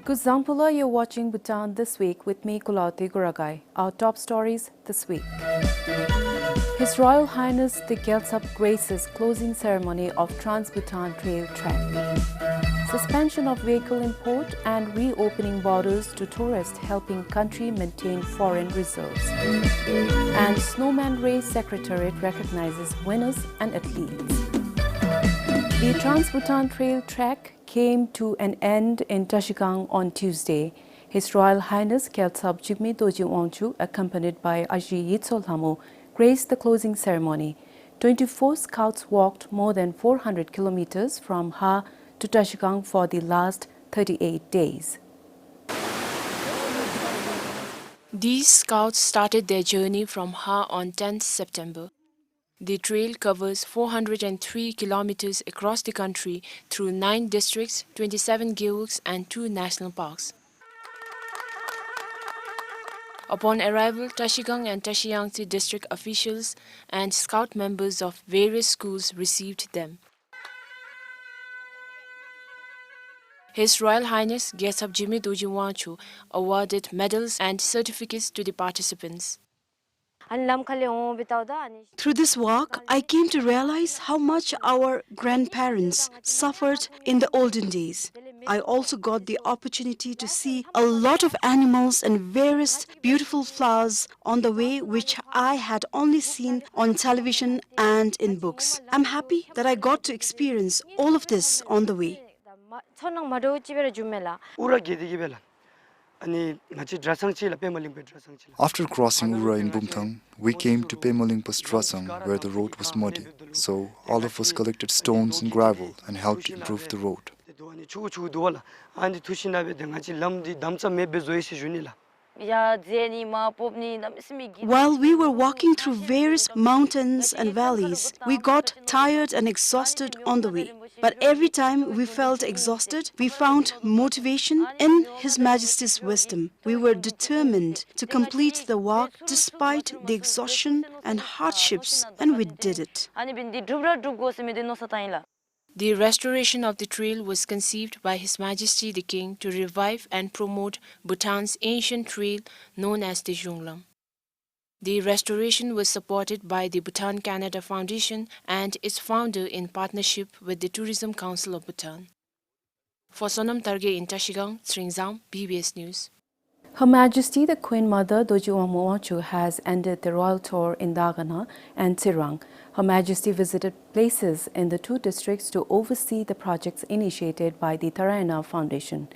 Kuzampula, you're watching Bhutan This Week with me, Kulauti Guragai. Our top stories this week. His Royal Highness the Gyaltsab graces closing ceremony of Trans-Bhutan Trail Trek. Suspension of vehicle import and reopening borders to tourists helping country maintain foreign reserves. And Snowman Race Secretariat recognizes winners and athletes. The Trans-Bhutan Trail Trek came to an end in Tashigang on Tuesday. His Royal Highness Gyaltsab Jigme Doji Wangchu, accompanied by Aji Yitsol Hamu, graced the closing ceremony. 24 scouts walked more than 400 kilometers from Ha to Tashigang for the last 38 days. These scouts started their journey from Ha on 10th September. The trail covers 403 kilometers across the country through 9 districts, 27 guilds and 2 national parks. Upon arrival, Tashigang and Tashiyangtse district officials and scout members of various schools received them. His Royal Highness Gyaltsab Jigme Doji Wangchu awarded medals and certificates to the participants. Through this walk, I came to realize how much our grandparents suffered in the olden days. I also got the opportunity to see a lot of animals and various beautiful flowers on the way which I had only seen on television and in books. I'm happy that I got to experience all of this on the way. After crossing Ura in Bumthang, we came to Pemalingpa Strasang where the road was muddy, so all of us collected stones and gravel and helped improve the road. While we were walking through various mountains and valleys, we got tired and exhausted on the way. But every time we felt exhausted, we found motivation in His Majesty's wisdom. We were determined to complete the walk despite the exhaustion and hardships, and we did it. The restoration of the trail was conceived by His Majesty the King to revive and promote Bhutan's ancient trail known as the Junglam. The restoration was supported by the Bhutan Canada Foundation and its founder in partnership with the Tourism Council of Bhutan. For Sonam Targe in Tashigang, Sringzam, BBS News. Her Majesty the Queen Mother Doji Wangchu has ended the royal tour in Dagana and Tsirang. Her Majesty visited places in the 2 districts to oversee the projects initiated by the Tariana Foundation.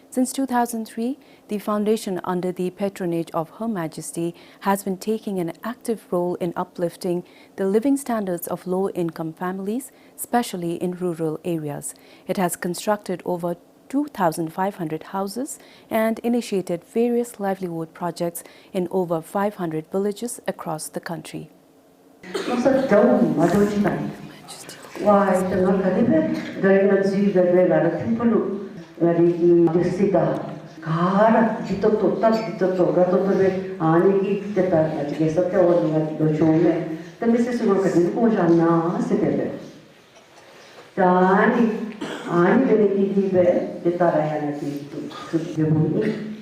Since 2003, the foundation under the patronage of Her Majesty has been taking an active role in uplifting the living standards of low-income families, especially in rural areas. It has constructed over 2,500 houses and initiated various livelihood projects in over 500 villages across the country.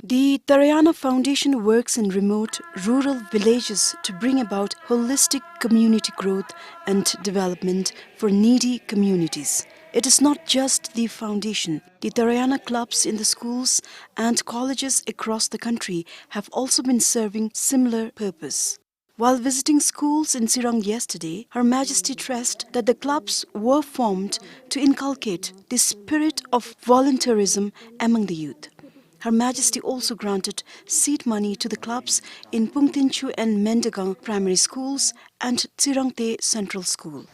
The Tariana Foundation works in remote rural villages to bring about holistic community growth and development for needy communities. It is not just the foundation. The Tariana clubs in the schools and colleges across the country have also been serving similar purpose. While visiting schools in Tsirang yesterday, Her Majesty stressed that the clubs were formed to inculcate the spirit of volunteerism among the youth. Her Majesty also granted seed money to the clubs in Pungtinchu and Mendagang primary schools and Tsirangte Central School.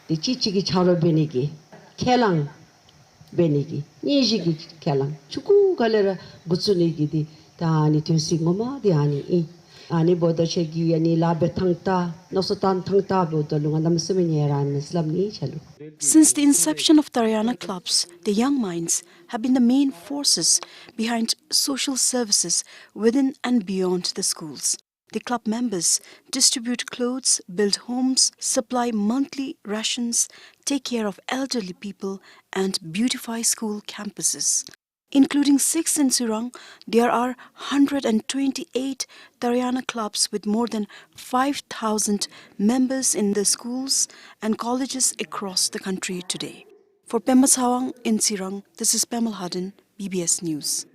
The chichigi charo benigi, kelang benigi, nijigi kelang, chuku galera gutsunigi di ani tunsingoma di ani boda chegi ani labe tangta nosotan tangta boda lunga namsemenyeran islam ni chalu. Since the inception of Tariana clubs, the young minds have been the main forces behind social services within and beyond the schools. the club members distribute clothes, build homes, supply monthly rations, take care of elderly people, and beautify school campuses. Including 6 in Surang, there are 128 Tariana clubs with more than 5,000 members in the schools and colleges across the country today. For Pemasawang in Sirang, this is Pemal Hadin, BBS News.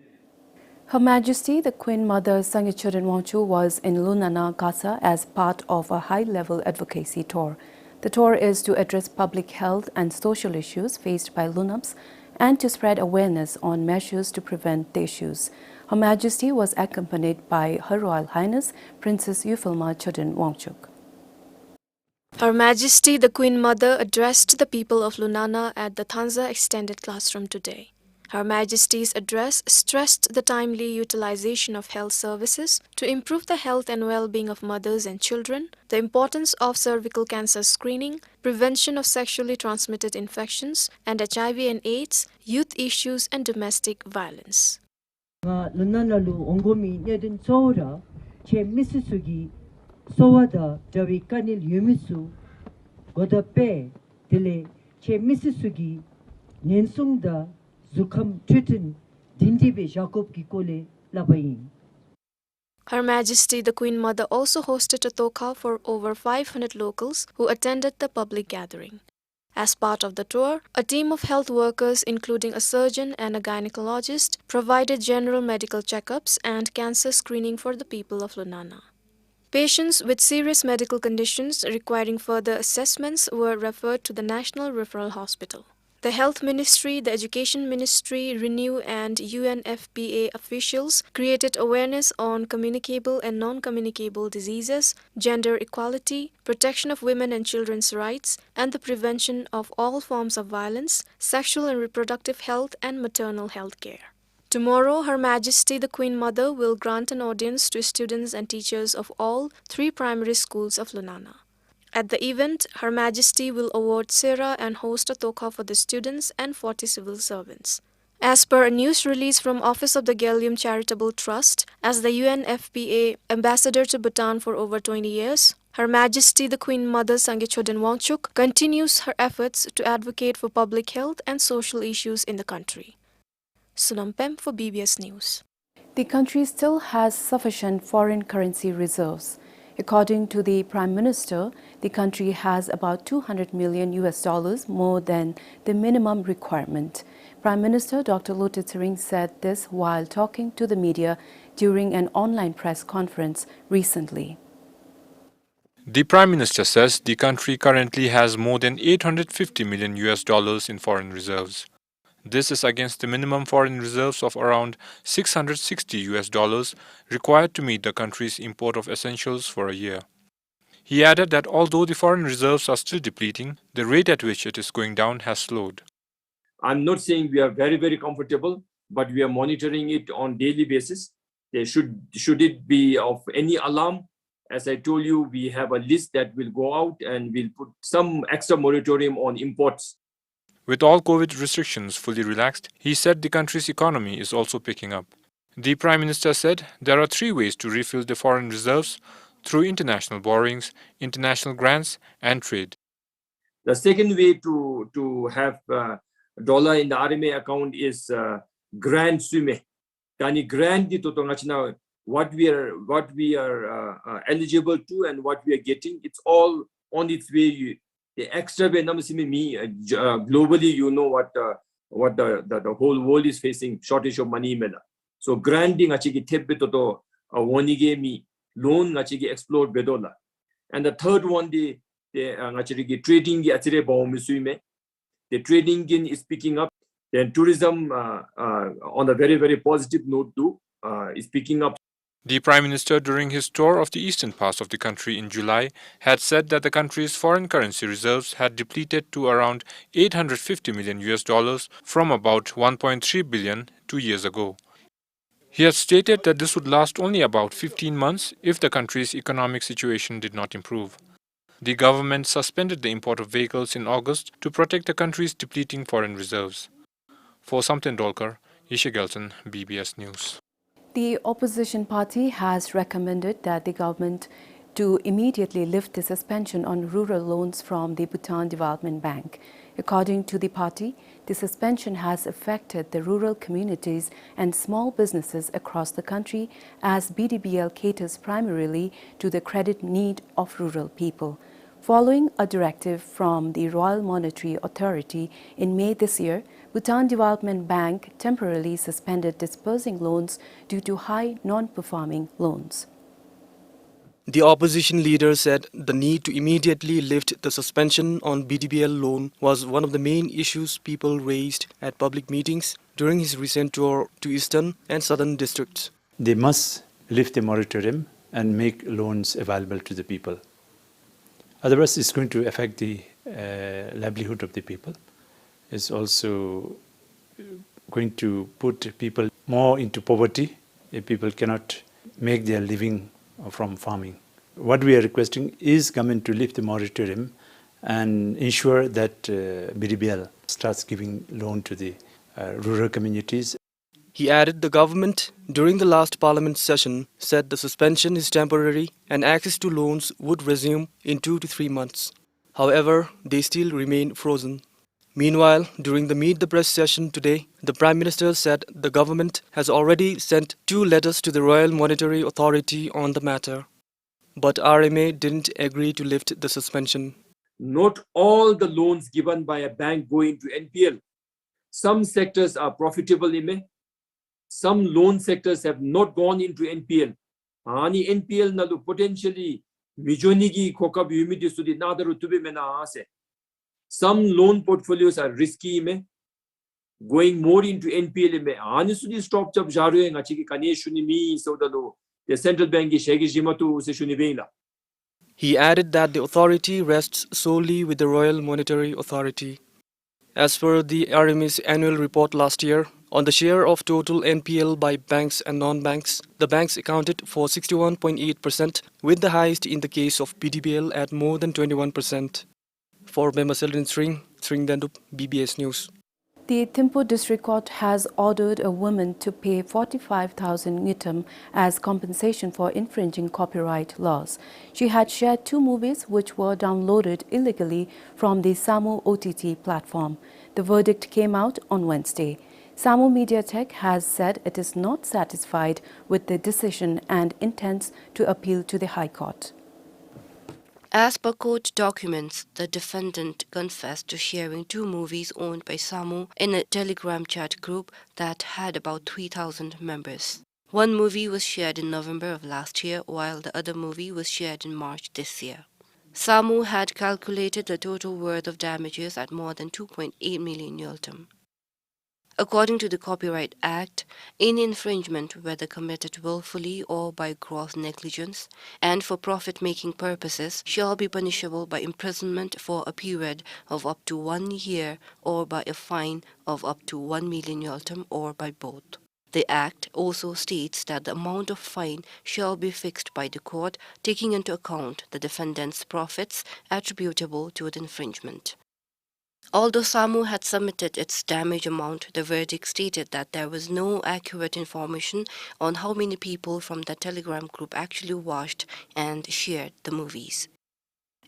Her Majesty, the Queen Mother Sangichurin Wangchu was in Lunana, Gaza as part of a high-level advocacy tour. The tour is to address public health and social issues faced by Lunabs and to spread awareness on measures to prevent the issues. Her Majesty was accompanied by Her Royal Highness Princess Euphilma Chodin Wangchuk. Her Majesty the Queen Mother addressed the people of Lunana at the Tanza Extended Classroom today. Her Majesty's address stressed the timely utilization of health services to improve the health and well-being of mothers and children, the importance of cervical cancer screening, prevention of sexually transmitted infections, and HIV and AIDS, youth issues and domestic violence. Lunanalu ongomi nedin soora che misisugi sowada jawi kanil yumisu godape dile che misisugi nensungda Zukham Triton Dindibe Jacob Kikole Labayin. Her Majesty the Queen Mother also hosted a toka for over 500 locals who attended the public gathering. As part of the tour, a team of health workers including a surgeon and a gynecologist provided general medical checkups and cancer screening for the people of Lunana. Patients with serious medical conditions requiring further assessments were referred to the National Referral Hospital. The Health Ministry, the Education Ministry, Renew and UNFPA officials created awareness on communicable and non-communicable diseases, gender equality, protection of women and children's rights, and the prevention of all forms of violence, sexual and reproductive health, and maternal health care. Tomorrow, Her Majesty the Queen Mother will grant an audience to students and teachers of all 3 primary schools of Lunana. At the event, Her Majesty will award Sera and host a toka for the students and 40 civil servants. As per a news release from Office of the Gallium Charitable Trust, as the UNFPA ambassador to Bhutan for over 20 years, Her Majesty the Queen Mother Sangichodin Wangchuk continues her efforts to advocate for public health and social issues in the country. Sunampem for BBS News. The country still has sufficient foreign currency reserves. According to the Prime Minister, the country has about $200 million more than the minimum requirement. Prime Minister Dr. Lote Tshering said this while talking to the media during an online press conference recently. The Prime Minister says the country currently has more than $850 million in foreign reserves. This is against the minimum foreign reserves of around $660 required to meet the country's import of essentials for a year. He added that although the foreign reserves are still depleting, the rate at which it is going down has slowed. I'm not saying we are very, very comfortable, but we are monitoring it on daily basis. Should it be of any alarm, as I told you, we have a list that will go out and we'll put some extra moratorium on imports. With all COVID restrictions fully relaxed, he said the country's economy is also picking up. The Prime Minister said there are 3 ways to refill the foreign reserves: through international borrowings, international grants, and trade. The second way to have dollar in the RMA account is grant sume. Kani grant di totongachina what we are eligible to and what we are getting. It's all on its way. The extra globally, you know what the whole world is facing, shortage of money. So granting achiki tebbe toto wonige mi loan achiki explore bedola. And the third one, the achiki trading achire baumisuime. The trading is picking up. Then tourism on a very, very positive note too is picking up. The Prime Minister, during his tour of the eastern parts of the country in July, had said that the country's foreign currency reserves had depleted to around $850 million from about $1.3 billion 2 years ago. He had stated that this would last only about 15 months if the country's economic situation did not improve. The government suspended the import of vehicles in August to protect the country's depleting foreign reserves. For Samten Dolkar, Isha Gelton, BBS News. The opposition party has recommended that the government to immediately lift the suspension on rural loans from the Bhutan Development Bank. According to the party, the suspension has affected the rural communities and small businesses across the country as BDBL caters primarily to the credit need of rural people. Following a directive from the Royal Monetary Authority in May this year, Bhutan Development Bank temporarily suspended disbursing loans due to high non-performing loans. The opposition leader said the need to immediately lift the suspension on BDBL loan was one of the main issues people raised at public meetings during his recent tour to eastern and southern districts. They must lift the moratorium and make loans available to the people. Otherwise, it's going to affect the livelihood of the people. It's also going to put people more into poverty if people cannot make their living from farming. What we are requesting is government to lift the moratorium and ensure that BDBL starts giving loan to the rural communities. He added the government, during the last parliament session, said the suspension is temporary and access to loans would resume in 2 to 3 months. However, they still remain frozen. Meanwhile, during the Meet the Press session today, the Prime Minister said the government has already sent 2 letters to the Royal Monetary Authority on the matter. But RMA didn't agree to lift the suspension. Not all the loans given by a bank go into NPL. Some sectors are profitable. Some loan sectors have not gone into NPL. Ani NPL nalu potentially mijonigi kokab humidity sudi nadaru tube mena ase. Some loan portfolios are risky going more into NPL Ani sudi stop chap jaru nga chiki kane shuni mi saudalo. The central bank is shegi jimatu se shuni veila. He added that the authority rests solely with the Royal Monetary Authority. As per the RMA's annual report last year, on the share of total NPL by banks and non-banks, the banks accounted for 61.8%, with the highest in the case of BDBL at more than 21%. For Bemaseldin Sringdandup, BBS News. The Thimphu District Court has ordered a woman to pay 45,000 ngitam as compensation for infringing copyright laws. She had shared 2 movies which were downloaded illegally from the Samu OTT platform. The verdict came out on Wednesday. Samu Mediatek has said it is not satisfied with the decision and intends to appeal to the High Court. As per court documents, the defendant confessed to sharing 2 movies owned by Samu in a Telegram chat group that had about 3,000 members. One movie was shared in November of last year, while the other movie was shared in March this year. Samu had calculated the total worth of damages at more than 2.8 million Yultam. According to the Copyright Act, any infringement, whether committed willfully or by gross negligence and for profit-making purposes, shall be punishable by imprisonment for a period of up to 1 year or by a fine of up to 1 million Yultam or by both. The Act also states that the amount of fine shall be fixed by the court, taking into account the defendant's profits attributable to the infringement. Although Samu had submitted its damage amount, the verdict stated that there was no accurate information on how many people from the Telegram group actually watched and shared the movies.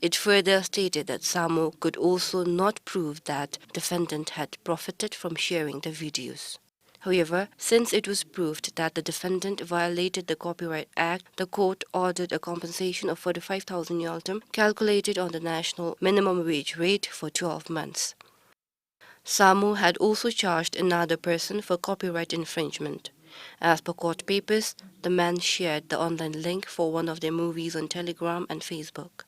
It further stated that Samu could also not prove that defendant had profited from sharing the videos. However, since it was proved that the defendant violated the Copyright Act, the court ordered a compensation of 45,000 Yultam calculated on the national minimum wage rate for 12 months. Samu had also charged another person for copyright infringement. As per court papers, the man shared the online link for one of their movies on Telegram and Facebook.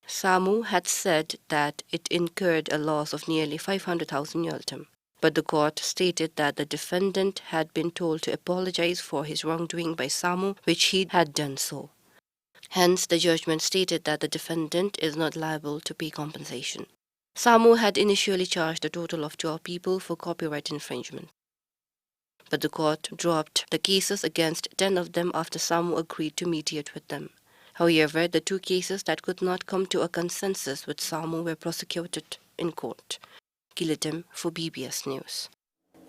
Samu had said that it incurred a loss of nearly 500,000 Yultam. But the court stated that the defendant had been told to apologize for his wrongdoing by Samu, which he had done so. Hence, the judgment stated that the defendant is not liable to pay compensation. Samu had initially charged a total of 12 people for copyright infringement. But the court dropped the cases against 10 of them after Samu agreed to mediate with them. However, the 2 cases that could not come to a consensus with Samu were prosecuted in court. Kilatim for BBS News.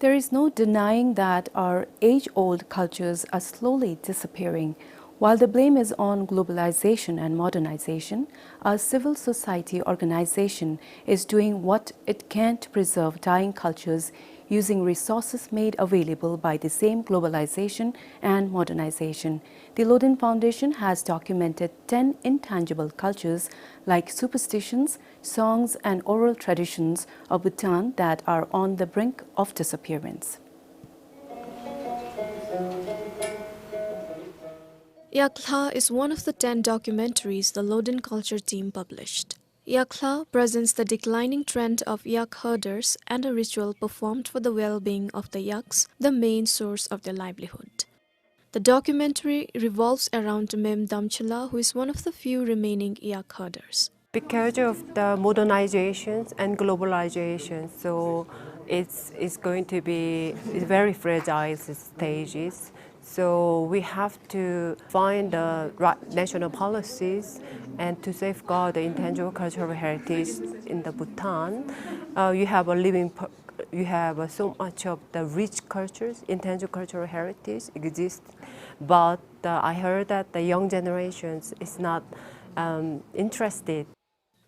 There is no denying that our age-old cultures are slowly disappearing. While the blame is on globalization and modernization, our civil society organization is doing what it can to preserve dying cultures using resources made available by the same globalization and modernization. The Bhutan Foundation has documented 10 intangible cultures like superstitions, songs and oral traditions of Bhutan that are on the brink of disappearance. Yakla is one of the 10 documentaries the Loden Culture team published. Yakla presents the declining trend of yak herders and a ritual performed for the well-being of the yaks, the main source of their livelihood. The documentary revolves around Mem Damchala, who is one of the few remaining yak herders. Because of the modernizations and globalization, so it's going to be very fragile stages. So we have to find the right national policies and to safeguard the intangible cultural heritage in the Bhutan. You have so much of the rich cultures, intangible cultural heritage exists, but I heard that the young generations is not interested.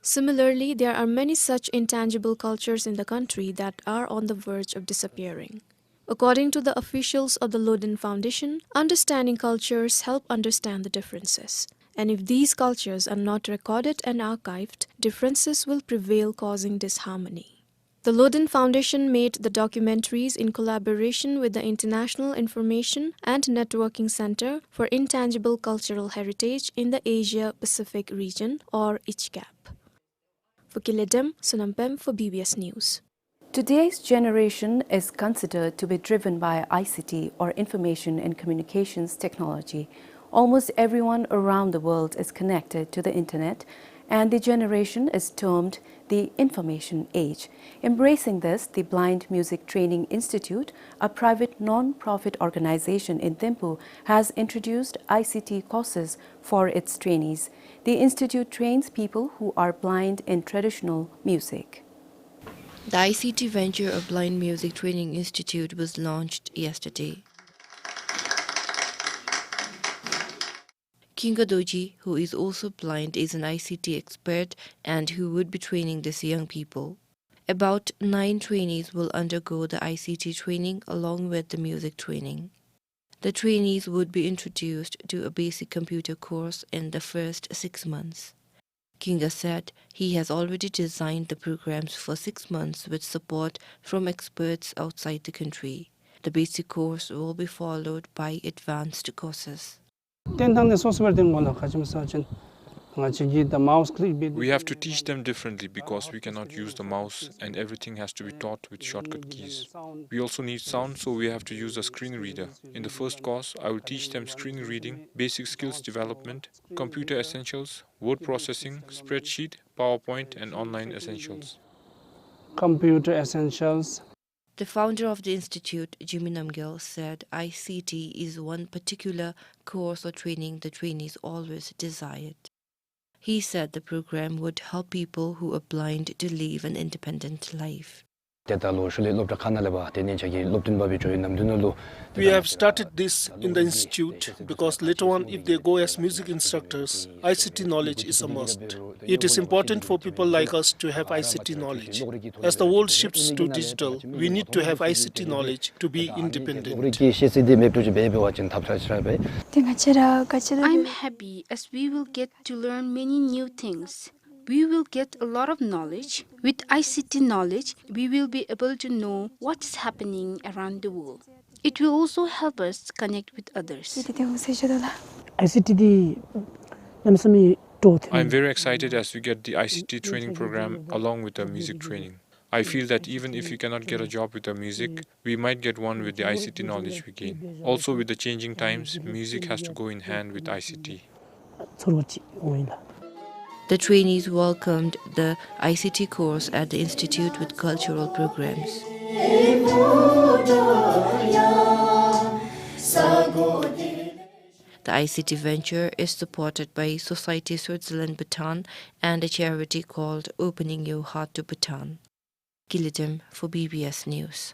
Similarly, there are many such intangible cultures in the country that are on the verge of disappearing. According to the officials of the Loden Foundation, understanding cultures help understand the differences. And if these cultures are not recorded and archived, differences will prevail, causing disharmony. The Loden Foundation made the documentaries in collaboration with the International Information and Networking Center for Intangible Cultural Heritage in the Asia-Pacific region, or ICCAP. For Kilidem, Sunampem for BBS News. Today's generation is considered to be driven by ICT, or Information and Communications Technology. Almost everyone around the world is connected to the internet, and the generation is termed the Information Age. Embracing this, the Blind Music Training Institute, a private non-profit organization in Thimphu, has introduced ICT courses for its trainees. The institute trains people who are blind in traditional music. The ICT venture of Blind Music Training Institute was launched yesterday. Kinga Doji, who is also blind, is an ICT expert and who would be training these young people. About 9 trainees will undergo the ICT training along with the music training. The trainees would be introduced to a basic computer course in the first 6 months. Kinga said he has already designed the programs for 6 months with support from experts outside the country. The basic course will be followed by advanced courses. We have to teach them differently because we cannot use the mouse and everything has to be taught with shortcut keys. We also need sound, so we have to use a screen reader. In the first course, I will teach them screen reading, basic skills development, computer essentials, word processing, spreadsheet, PowerPoint and online essentials. Computer essentials. The founder of the institute, Jimmy Namgyal, said ICT is one particular course or training the trainees always desired. He said the program would help people who are blind to live an independent life. We have started this in the institute because later on, if they go as music instructors, ICT knowledge is a must. It is important for people like us to have ICT knowledge. As the world shifts to digital, we need to have ICT knowledge to be independent. I'm happy as we will get to learn many new things. We will get a lot of knowledge. With ICT knowledge, we will be able to know what is happening around the world. It will also help us connect with others. I'm very excited as we get the ICT training program along with the music training. I feel that even if you cannot get a job with the music, we might get one with the ICT knowledge we gain. Also, with the changing times, music has to go in hand with ICT. The trainees welcomed the ICT course at the institute with cultural programs. The ICT venture is supported by Society Switzerland Bhutan and a charity called Opening Your Heart to Bhutan. Kilidem for BBS News.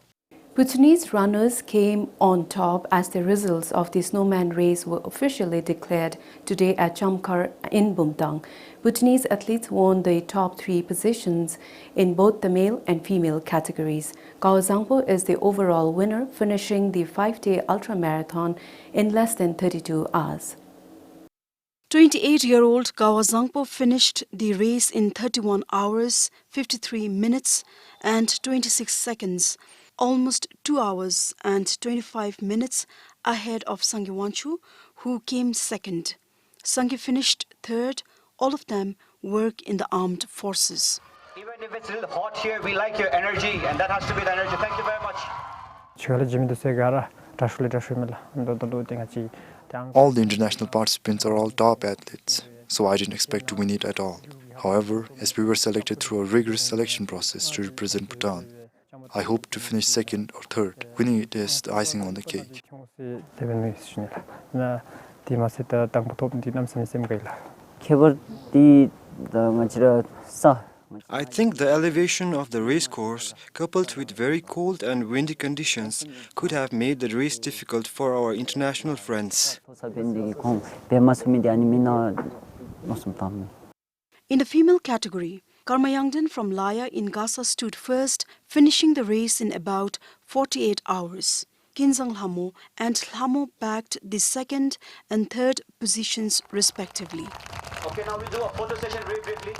Bhutanese runners came on top as the results of the Snowman Race were officially declared today at Chamkar in Bhutan. Bhutanese athletes won the top 3 positions in both the male and female categories. Kawazangpo is the overall winner, finishing the 5-day ultramarathon in less than 32 hours. 28-year-old Kawazangpo finished the race in 31 hours, 53 minutes and 26 seconds, almost 2 hours and 25 minutes ahead of Sangye Wanchu, who came second. Sangye finished third. All of them work in the armed forces. Even if it's a little hot here, we like your energy, and that has to be the energy. Thank you very much. All the international participants are all top athletes, so I didn't expect to win it at all. However, as we were selected through a rigorous selection process to represent Bhutan, I hope to finish second or third. Winning it is the icing on the cake. I think the elevation of the race course, coupled with very cold and windy conditions, could have made the race difficult for our international friends. In the female category, Karma Yangden from Laya in Gaza stood first, finishing the race in about 48 hours. Kinzang Lhamo and Lhamo bagged the second and third positions respectively. Okay, now we do a photo session very briefly.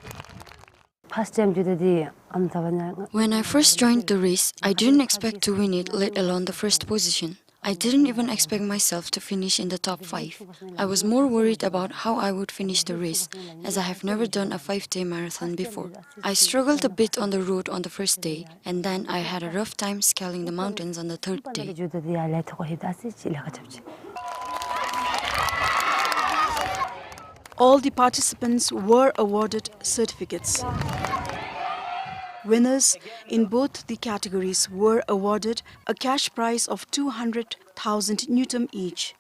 When I first joined the race, I didn't expect to win it, let alone the first position. I didn't even expect myself to finish in the top 5. I was more worried about how I would finish the race, as I have never done a 5-day marathon before. I struggled a bit on the road on the first day, and then I had a rough time scaling the mountains on the third day. All the participants were awarded certificates. Winners in both the categories were awarded a cash prize of 200,000 Newton each.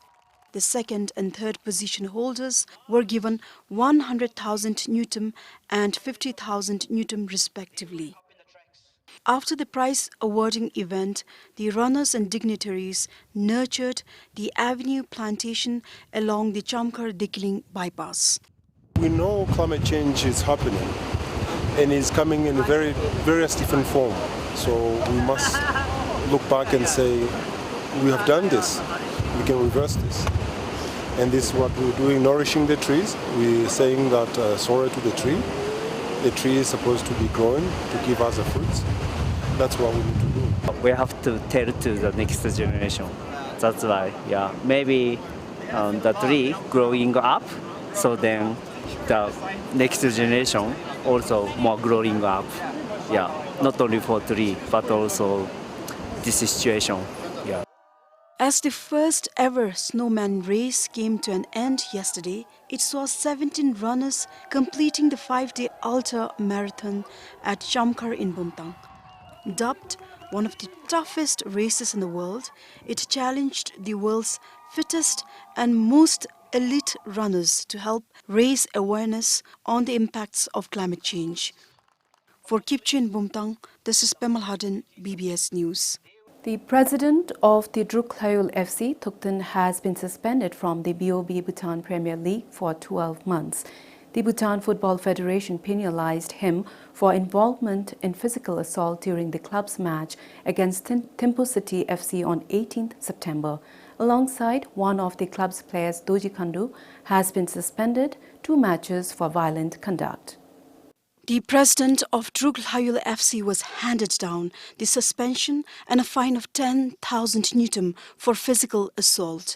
The second and third position holders were given 100,000 Newton and 50,000 Newton respectively. After the prize awarding event, the runners and dignitaries nurtured the avenue plantation along the Chamkar-Dikling bypass. We know climate change is happening and is coming in various different forms. So we must look back and say, we have done this, we can reverse this. And this is what we're doing, nourishing the trees. We're saying that sorrow to the tree. The tree is supposed to be growing to give us the fruits. That's what we need to do. We have to tell to the next generation. That's why, yeah, maybe the tree growing up, so then the next generation also more growing up. Yeah, not only for tree, but also this situation. Yeah. As the first ever Snowman Race came to an end yesterday, it saw 17 runners completing the 5-day ultra marathon at Chamkar in Bhutan. Dubbed one of the toughest races in the world, it challenged the world's fittest and most elite runners to help raise awareness on the impacts of climate change. For Kipchin Bumtang, this is Pemal Harden, BBS News. The president of the Drukgyal FC, Thukten, has been suspended from the BOB Bhutan Premier League for 12 months. The Bhutan Football Federation penalized him for involvement in physical assault during the club's match against Thimphu City FC on 18th September. Alongside one of the club's players, Doji Khandu, has been suspended 2 matches for violent conduct. The president of Drukgyal FC was handed down the suspension and a fine of 10,000 Newton for physical assault.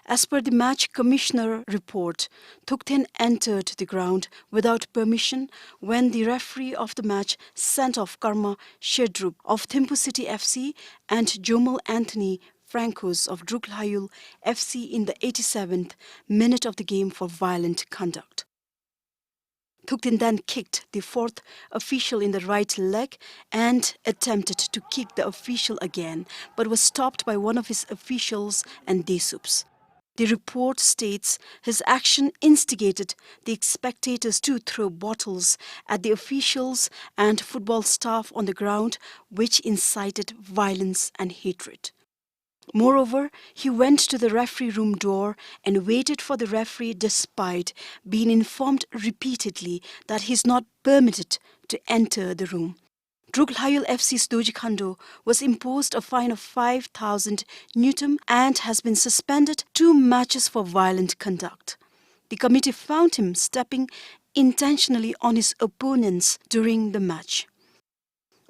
As per the match commissioner report, Thukten entered the ground without permission when the referee of the match sent off Karma Shedrup of Thimphu City FC and Jomal Anthony Francos of Drukgyal FC in the 87th minute of the game for violent conduct. Thukten then kicked the 4th official in the right leg and attempted to kick the official again, but was stopped by one of his officials and Desups. The report states his action instigated the spectators to throw bottles at the officials and football staff on the ground, which incited violence and hatred. Moreover, he went to the referee room door and waited for the referee despite being informed repeatedly that he is not permitted to enter the room. Drughayul FC's Doji Khando was imposed a fine of 5,000 Newton and has been suspended 2 matches for violent conduct. The committee found him stepping intentionally on his opponents during the match.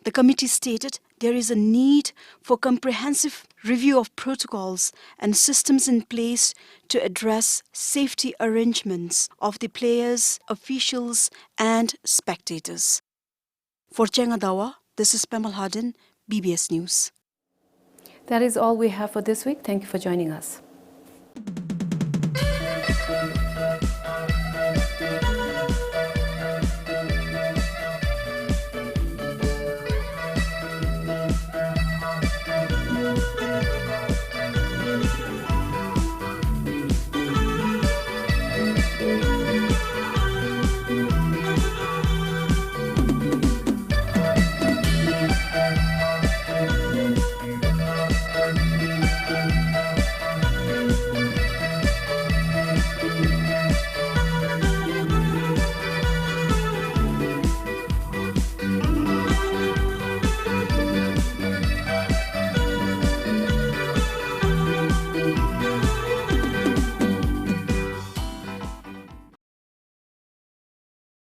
The committee stated there is a need for comprehensive review of protocols and systems in place to address safety arrangements of the players, officials, and spectators. For Chengadawa, this is Pemal Hardin, BBS News. That is all we have for this week. Thank you for joining us.